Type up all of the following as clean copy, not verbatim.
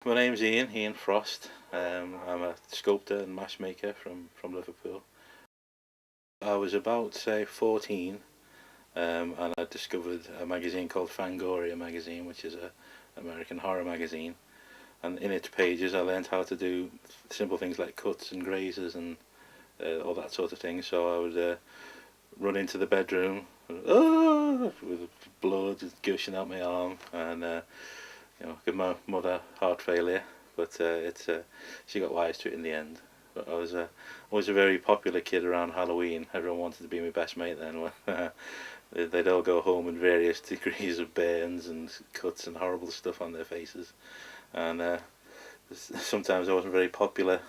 My name's Ian Frost. I'm a sculptor and mask maker from Liverpool. I was about, say, 14, and I discovered a magazine called Fangoria magazine, which is a American horror magazine. And in its pages, I learned how to do simple things like cuts and grazes and all that sort of thing. So I would run into the bedroom, with blood gushing out my arm, and give my mother heart failure. But she got wise to it in the end. But I was a very popular kid around Halloween. Everyone wanted to be my best mate then. They'd all go home in various degrees of burns and cuts and horrible stuff on their faces. And sometimes I wasn't very popular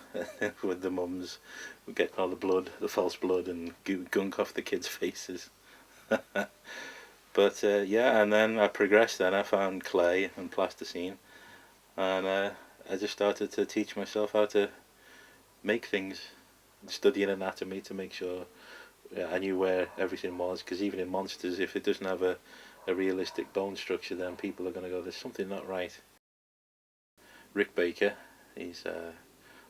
with the mums. We'd get all the blood, the false blood, and gunk off the kids' faces. But yeah, and then I progressed. Then I found clay and plasticine, and I just started to teach myself how to make things, studying anatomy to make sure I knew where everything was. Because even in monsters, if it doesn't have a realistic bone structure, then people are going to go, "There's something not right." Rick Baker, he's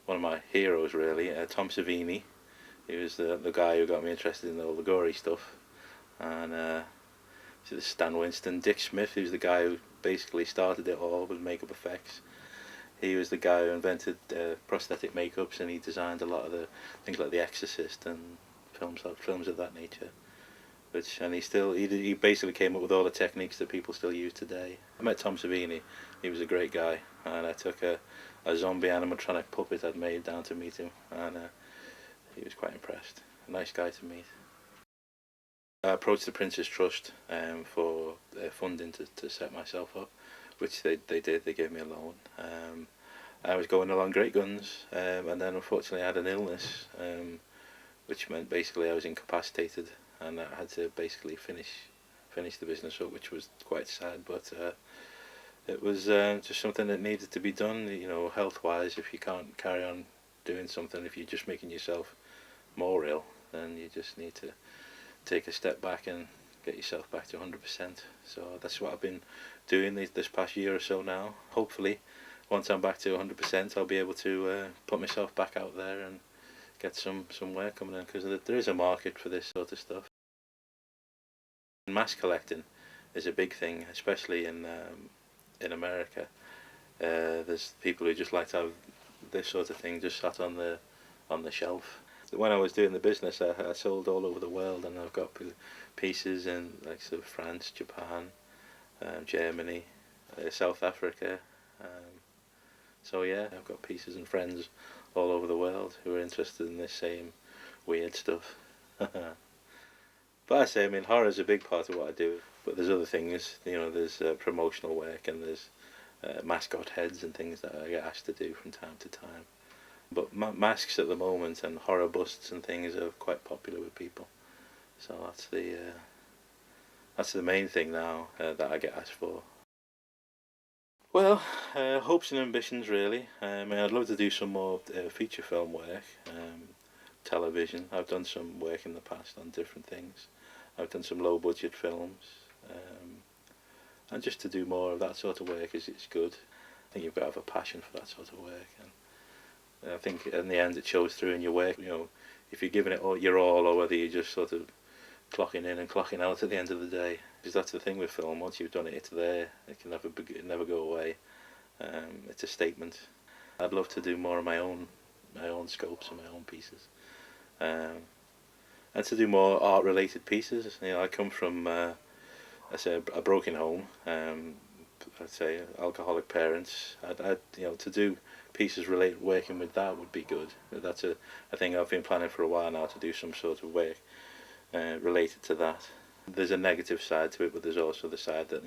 one of my heroes really. Tom Savini, he was the guy who got me interested in all the gory stuff, and Stan Winston. Dick Smith, who's the guy who basically started it all with makeup effects. He was the guy who invented prosthetic makeups, and he designed a lot of the things like The Exorcist and films of that nature. He basically came up with all the techniques that people still use today. I met Tom Savini. He was a great guy, and I took a zombie animatronic puppet I'd made down to meet him, and he was quite impressed. A nice guy to meet. I approached the Prince's Trust for funding to set myself up, which they did. They gave me a loan. I was going along great guns, and then unfortunately I had an illness, which meant basically I was incapacitated, and I had to basically finish the business up, which was quite sad. But it was just something that needed to be done. Health-wise, if you can't carry on doing something, if you're just making yourself more ill, then you just need to take a step back and get yourself back to 100%. So that's what I've been doing this past year or so now. Hopefully, once I'm back to 100%, I'll be able to put myself back out there and get some work coming in, because there is a market for this sort of stuff. Mass collecting is a big thing, especially in America. There's people who just like to have this sort of thing just sat on the shelf. When I was doing the business, I sold all over the world, and I've got pieces in France, Japan, Germany, South Africa. So yeah, I've got pieces and friends all over the world who are interested in this same weird stuff. But I mean, horror is a big part of what I do. But there's other things, there's promotional work, and there's mascot heads and things that I get asked to do from time to time. But masks at the moment and horror busts and things are quite popular with people. So that's the main thing now that I get asked for. Well, hopes and ambitions really. I'd love to do some more feature film work, television. I've done some work in the past on different things. I've done some low budget films, and just to do more of that sort of work it's good. I think you've got to have a passion for that sort of work, and I think in the end it shows through in your work. If you're giving it all your all, or whether you're just sort of clocking in and clocking out at the end of the day. Because that's the thing with film. Once you've done it, it's there. It can never go away. It's a statement. I'd love to do more of my own scopes and my own pieces, and to do more art-related pieces. I come from a broken home. I'd say alcoholic parents. To do pieces working with that would be good. That's a thing I've been planning for a while now, to do some sort of work related to that. There's a negative side to it, but there's also the side that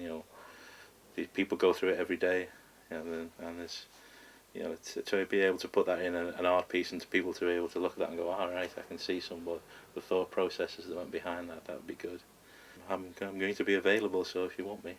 these people go through it every day, and there's to be able to put that in an art piece, and to people to be able to look at that and go, all right, I can see some of the thought processes that went behind that. That would be good. I'm going to be available, so if you want me.